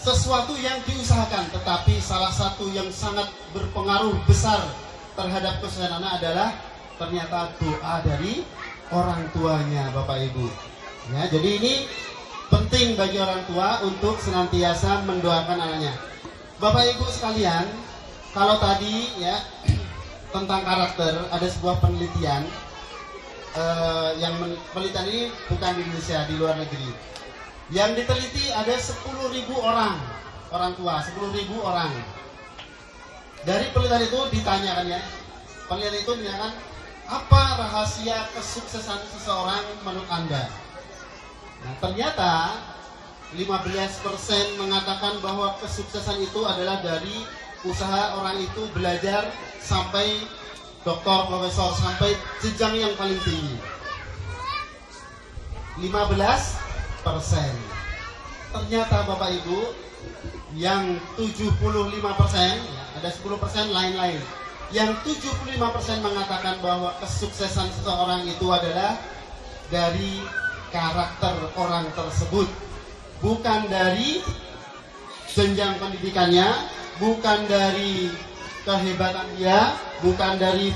sesuatu yang diusahakan, tetapi salah satu yang sangat berpengaruh besar terhadap kesuksesan anak adalah ternyata doa dari orang tuanya, Bapak Ibu. Ya, jadi ini penting bagi orang tua untuk senantiasa mendoakan anaknya. Bapak Ibu sekalian, kalau tadi ya tentang karakter ada sebuah penelitian yang penelitian ini bukan di Indonesia, di luar negeri. Yang diteliti ada 10.000 orang tua, 10.000 orang. Dari penelitian itu ditanyakan ya, penelitian itu menanyakan apa rahasia kesuksesan seseorang menurut Anda? Nah, ternyata 15% mengatakan bahwa kesuksesan itu adalah dari usaha orang itu belajar sampai doktor, profesor, sampai jenjang yang paling tinggi. 15%. Ternyata Bapak Ibu, yang 75%, ya, ada 10% lain-lain. Yang 75% mengatakan bahwa kesuksesan seseorang itu adalah dari karakter orang tersebut, bukan dari jenjang pendidikannya, bukan dari kehebatan dia, bukan dari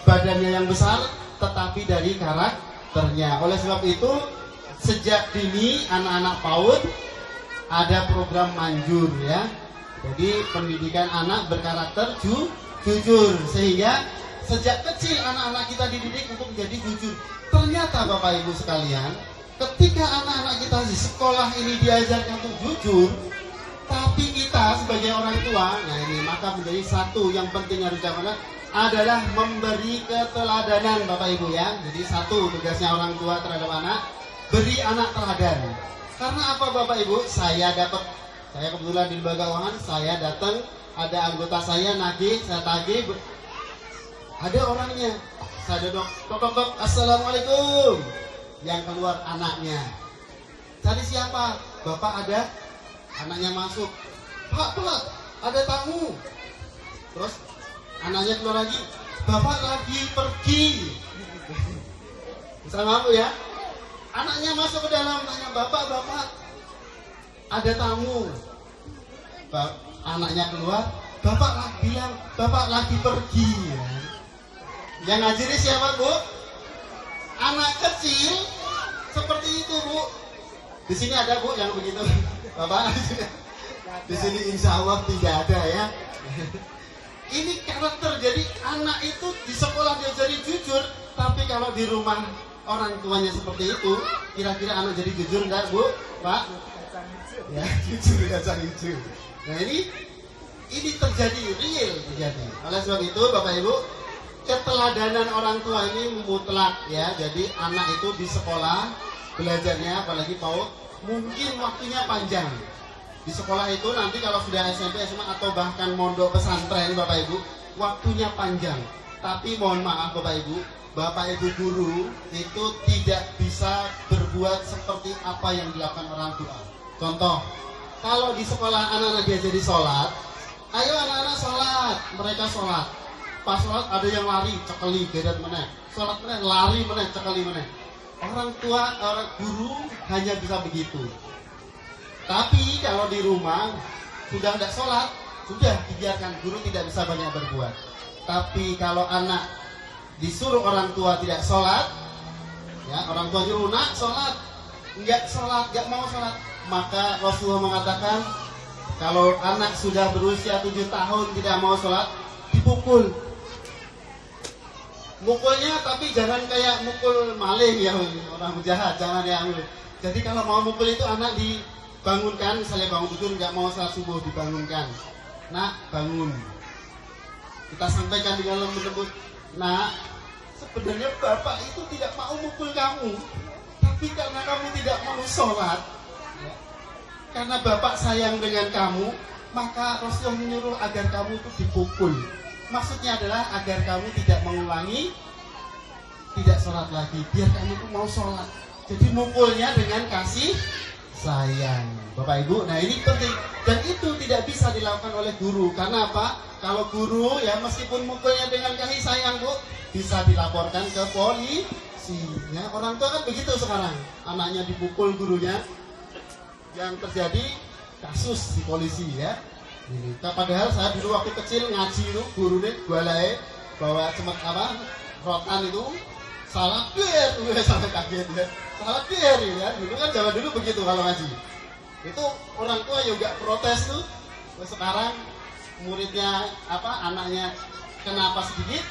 badannya yang besar, tetapi dari karakternya. Oleh sebab itu, sejak dini anak-anak PAUD ada program manjur ya. Jadi pendidikan anak berkarakter jujur, sehingga sejak kecil anak-anak kita dididik untuk menjadi jujur. Ternyata Bapak Ibu sekalian, ketika anak-anak kita di sekolah ini diajarkan untuk jujur, tapi kita sebagai orang tua, nah ini maka menjadi satu yang penting harus dilakukan adalah memberi keteladanan Bapak Ibu ya. Jadi satu tugasnya orang tua terhadap anak, beri anak teladan. Karena apa Bapak Ibu? Saya kebetulan di lembaga keuangan, saya datang, ada anggota saya nagih, saya tagih, ada orangnya, saya duduk, tok, assalamualaikum. Yang keluar anaknya. Cari siapa? Bapak ada, anaknya masuk. Pak, pelat, ada tamu. Terus anaknya keluar lagi, Bapak lagi pergi. Bisa mampu ya? Anaknya masuk ke dalam, tanya, Bapak, ada tamu. Anaknya keluar, Bapak lagi bilang, Bapak lagi pergi. Yang ngajari siapa, Bu? Anak kecil seperti itu, Bu. Di sini ada, Bu, yang begitu. Bapak, di sini insya Allah tidak ada ya. Ini karakter, jadi anak itu di sekolah diajari jujur, tapi kalau di rumah orang tuanya seperti itu, kira-kira anak jadi jujur enggak, Bu? Pak? Ya, jujur kacang hijau. Nah ini terjadi, real terjadi. Oleh sebab itu, Bapak Ibu, keteladanan orang tua ini mutlak ya. Jadi anak itu di sekolah belajarnya, apalagi PAUD, mungkin waktunya panjang. Di sekolah itu nanti kalau sudah SMP, SMA atau bahkan mondok pesantren, Bapak Ibu, waktunya panjang. Tapi mohon maaf Bapak Ibu, Bapak Ibu guru itu tidak bisa berbuat seperti apa yang dilakukan orang tua. Contoh, kalau di sekolah anak-anak diajari sholat, ayo anak-anak sholat, mereka sholat. Pas sholat ada yang lari, cekeli, beda meneh. Sholat meneh, lari meneh, cekeli meneh. Orang tua, orang guru hanya bisa begitu. Tapi kalau di rumah sudah tidak sholat, sudah dibiarkan, guru tidak bisa banyak berbuat. Tapi kalau anak disuruh orang tua tidak sholat, ya orang tua nyuruh nak sholat, nggak mau sholat, maka Rasulullah mengatakan kalau anak sudah berusia 7 tahun tidak mau sholat, dipukul. Mukulnya tapi jangan kayak mukul maling ya, orang jahat, jangan yang. Jadi kalau mau mukul itu anak dibangunkan, misalnya bangun tidur nggak mau sholat subuh, dibangunkan. Nak, bangun. Kita sampaikan di dalam menyebut, nak, sebenarnya bapak itu tidak mau mukul kamu, tapi karena kamu tidak mau sholat, ya, karena bapak sayang dengan kamu, maka Rasulullah menyuruh agar kamu itu dipukul. Maksudnya adalah agar kamu tidak mengulangi, tidak sholat lagi, biar kamu itu mau sholat. Jadi mukulnya dengan kasih sayang, Bapak Ibu. Nah ini penting, dan itu tidak bisa dilakukan oleh guru. Karena apa? Kalau guru ya meskipun mukulnya dengan kasih sayang, Bu, bisa dilaporkan ke polisi. Ya, orang tua kan begitu sekarang, anaknya dipukul gurunya. Yang terjadi kasus di polisi ya. Ini. Padahal saya dulu waktu kecil ngaji itu gurunya gualai bawa cemek rotan itu salah kir, sampai kaget ya. Salah kir ya. Dulu kan zaman dulu begitu kalau ngaji. Itu orang tua juga protes tuh. Sekarang muridnya anaknya kenapa sedikit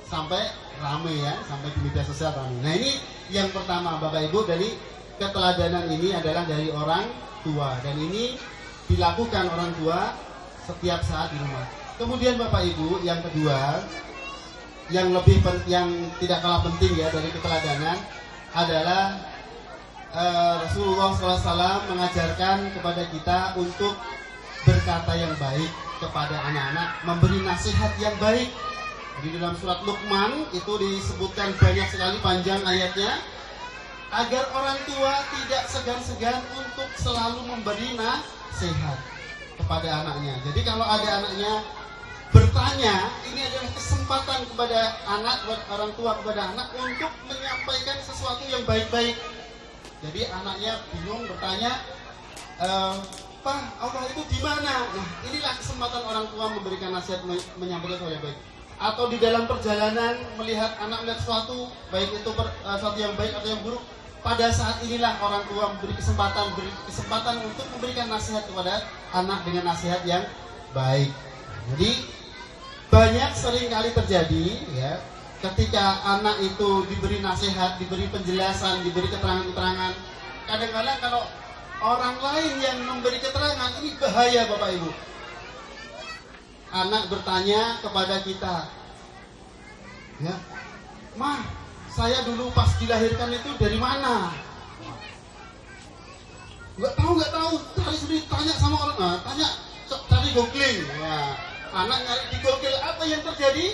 sampai rame ya, sampai di media sosial rame. Nah ini yang pertama Bapak Ibu, dari keteladanan ini adalah dari orang tua, dan ini dilakukan orang tua setiap saat di rumah. Kemudian Bapak Ibu, yang kedua, yang tidak kalah penting ya dari keteladanan adalah Rasulullah SAW mengajarkan kepada kita untuk berkata yang baik kepada anak-anak, memberi nasihat yang baik. Di dalam surat Luqman itu disebutkan banyak sekali panjang ayatnya, agar orang tua tidak segan-segan untuk selalu memberi nasihat kepada anaknya. Jadi kalau ada anaknya bertanya, ini adalah kesempatan kepada orang tua kepada anak untuk menyampaikan sesuatu yang baik-baik. Jadi anaknya bingung bertanya, Pak, Allah itu di mana? Nah, inilah kesempatan orang tua memberikan nasihat, menyampaikan sesuatu yang baik. Atau di dalam perjalanan melihat anak melihat sesuatu, baik itu sesuatu yang baik atau yang buruk, pada saat inilah orang tua beri kesempatan untuk memberikan nasihat kepada anak dengan nasihat yang baik. Jadi banyak sering kali terjadi ya, ketika anak itu diberi nasihat, diberi penjelasan, diberi keterangan-keterangan, kadang-kadang kalau orang lain yang memberi keterangan, ini bahaya Bapak Ibu. Anak bertanya kepada kita, ya, Mah, saya dulu pas dilahirkan itu dari mana? Nggak tahu. Tadi sudah tanya sama orang, cari googling. Ya, anak nyari di Google, apa yang terjadi?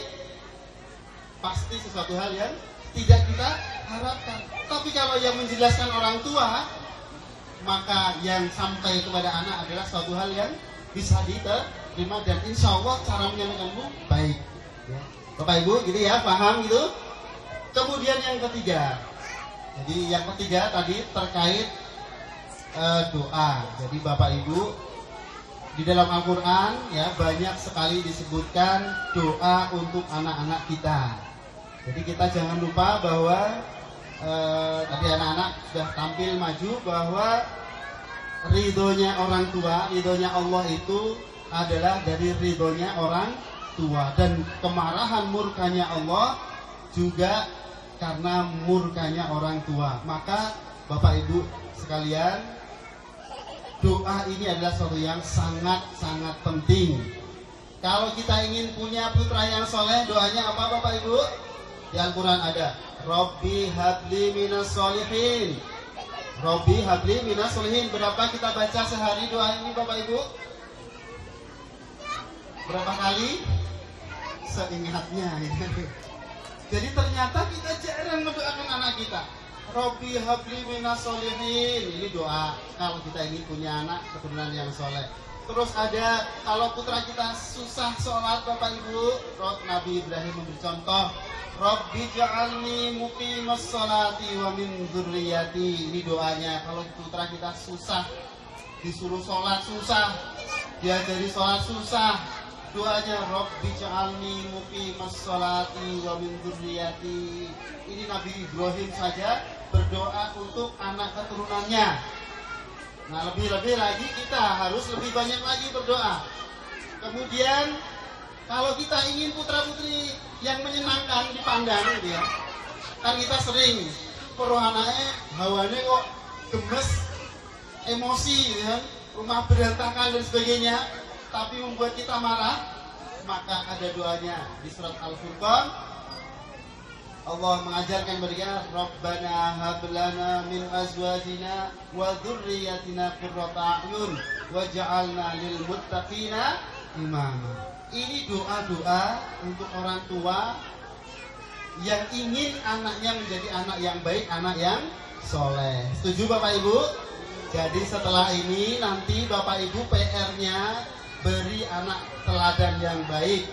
Pasti sesuatu hal yang tidak kita harapkan. Tapi kalau yang menjelaskan orang tua, maka yang sampai kepada anak adalah suatu hal yang bisa diterima, dan insya Allah cara menyampaikanmu baik ya. Bapak Ibu gitu ya, paham gitu. Kemudian yang ketiga, jadi yang ketiga tadi terkait doa. Jadi Bapak Ibu, di dalam Al-Quran ya banyak sekali disebutkan doa untuk anak-anak kita. Jadi kita jangan lupa bahwa tadi anak-anak sudah tampil maju bahwa ridhonya orang tua, ridhonya Allah itu adalah dari ridhonya orang tua, dan kemarahan murkanya Allah juga karena murkanya orang tua. Maka Bapak Ibu sekalian, doa ini adalah sesuatu yang sangat-sangat penting. Kalau kita ingin punya putra yang soleh, doanya apa Bapak Ibu? Di Al-Quran ada, Rabbi habli minas solihin. Rabbi habli minas solihin. Berapa kita baca sehari doa ini Bapak Ibu? Berapa kali? Seingatnya. Jadi ternyata kita jarang mendoakan anak kita. Rabbi habli minas solihin. Ini doa kalau kita ingin punya anak keturunan yang soleh. Terus ada, kalau putra kita susah sholat Bapak Ibu, Nabi Ibrahim memberi contoh, Rabbi ja'alni muqimas sholati wa min dzurriyyati. Ini doanya kalau putra kita susah, disuruh sholat susah, diajari sholat susah, doanya Rabbi ja'alni muqimas sholati wa min dzurriyyati. Ini Nabi Ibrahim saja berdoa untuk anak keturunannya. Nah, lebih-lebih lagi kita harus lebih banyak lagi berdoa. Kemudian kalau kita ingin putra-putri yang menyenangkan dipandang gitu ya, kan kita sering perlu anaknya hawane kok gemes, emosi gitu ya, rumah berantakan dan sebagainya, tapi membuat kita marah. Maka ada doanya di surat Al-Furqan. Allah mengajarkan mereka, Rabbana hablana min azwajina wa dzurriyyatina qurrata a'yun waj'alna lil muttaqina imama. Ini doa-doa untuk orang tua yang ingin anaknya menjadi anak yang baik, anak yang soleh. Setuju Bapak Ibu? Jadi setelah ini nanti Bapak Ibu PR-nya beri anak teladan yang baik,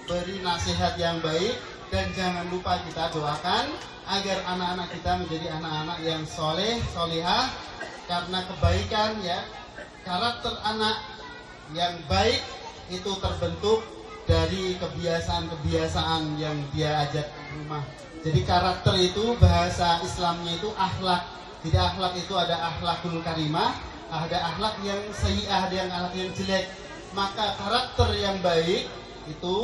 beri nasihat yang baik. Dan jangan lupa kita doakan agar anak-anak kita menjadi anak-anak yang soleh, solehah. Karena kebaikan ya, karakter anak yang baik itu terbentuk dari kebiasaan-kebiasaan yang dia ajak ke rumah. Jadi karakter itu bahasa Islamnya itu akhlak. Jadi akhlak itu ada akhlakul karimah, ada akhlak yang sayyi'ah, ada yang akhlak yang jelek. Maka karakter yang baik itu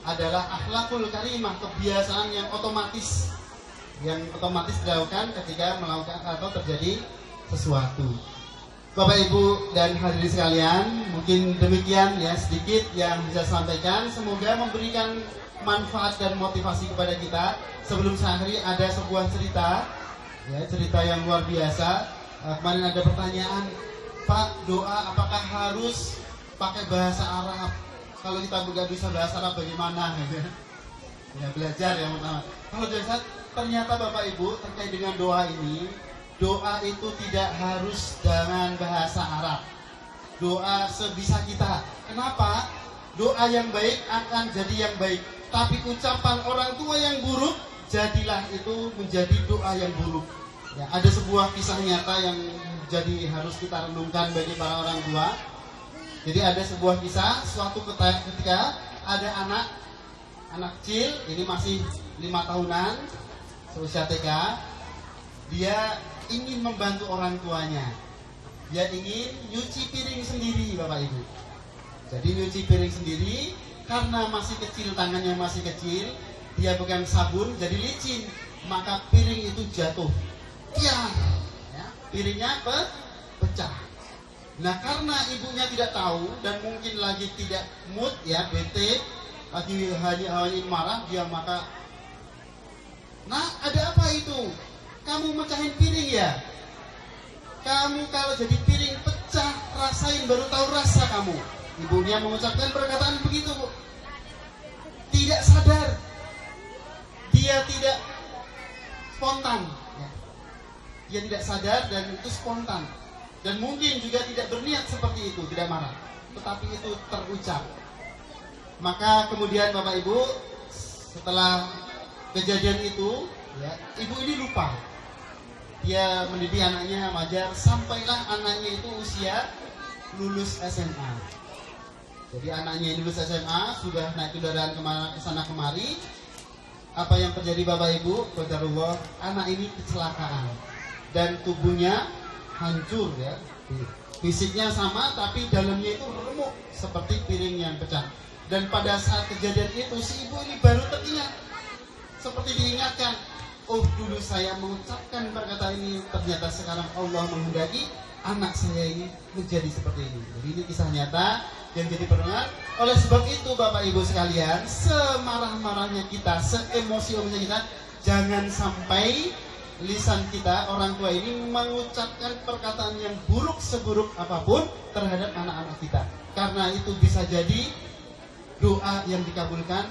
adalah akhlakul karimah, kebiasaan yang otomatis dilakukan ketika melakukan atau terjadi sesuatu. Bapak Ibu dan hadirin sekalian, mungkin demikian ya sedikit yang bisa saya sampaikan. Semoga memberikan manfaat dan motivasi kepada kita. Sebelum saya akhiri, ada sebuah cerita, ya cerita yang luar biasa. Kemarin ada pertanyaan, Pak, doa apakah harus pakai bahasa Arab? Kalau kita nggak bisa bahasa Arab bagaimana? Ya belajar yang pertama. Kalau ternyata Bapak Ibu terkait dengan doa ini, doa itu tidak harus dengan bahasa Arab. Doa sebisa kita. Kenapa? Doa yang baik akan jadi yang baik. Tapi ucapan orang tua yang buruk, jadilah itu menjadi doa yang buruk. Ya, ada sebuah kisah nyata yang jadi harus kita renungkan bagi para orang tua. Jadi ada sebuah kisah, suatu ketika ada anak kecil, ini masih 5 tahunan, seusia TK, dia ingin membantu orang tuanya. Dia ingin nyuci piring sendiri, Bapak Ibu. Jadi nyuci piring sendiri, karena masih kecil, tangannya masih kecil, dia pegang sabun jadi licin, maka piring itu jatuh. Ya, piringnya pecah. Nah, karena ibunya tidak tahu dan mungkin lagi tidak mood ya, bete, lagi hanya marah, dia maka, "Nah, ada apa itu? Kamu mecahin piring ya? Kamu kalau jadi piring pecah, rasain baru tahu rasa kamu." Ibunya mengucapkan perkataan begitu, Bu. Tidak sadar. Dia tidak spontan. Ya. Dia tidak sadar dan itu spontan. Dan mungkin juga tidak berniat seperti itu, tidak marah. Tetapi itu terucap. Maka kemudian Bapak Ibu, setelah kejadian itu, ya, ibu ini lupa. Dia mendidik anaknya wajar, sampailah anaknya itu usia lulus SMA. Jadi anaknya lulus SMA, sudah naik kendaraan kesana kemari. Apa yang terjadi Bapak Ibu? Qadarullah, anak ini kecelakaan dan tubuhnya hancur ya. Fisiknya sama tapi dalamnya itu remuk seperti piring yang pecah. Dan pada saat kejadian itu si ibu ini baru teringat, seperti diingatkan, oh dulu saya mengucapkan perkataan ini, ternyata sekarang Allah menghendaki anak saya ini menjadi seperti ini. Jadi ini kisah nyata yang jadi perenungan. Oleh sebab itu Bapak Ibu sekalian, semarah-marahnya kita, seemosi-emosinya kita, jangan sampai lisan kita, orang tua ini mengucapkan perkataan yang buruk seburuk apapun terhadap anak-anak kita. Karena itu bisa jadi doa yang dikabulkan,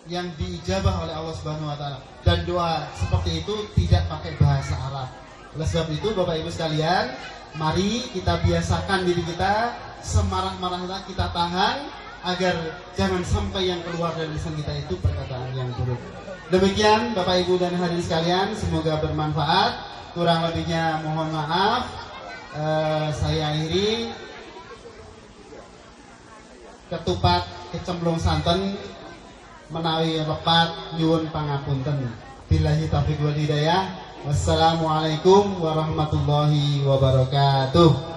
yang diijabah oleh Allah Subhanahu wa taala. Dan doa seperti itu tidak pakai bahasa Arab. Oleh sebab itu Bapak Ibu sekalian, mari kita biasakan diri kita, semarah-marahnya kita tahan agar jangan sampai yang keluar dari lisan kita itu perkataan yang buruk. Demikian Bapak Ibu dan hadirin sekalian, semoga bermanfaat. Kurang lebihnya mohon maaf. Saya akhiri ketupat kecemplung santen menawi lepat nyuwun pangapunten. Billahi taufiq wal hidayah. Wassalamualaikum warahmatullahi wabarakatuh.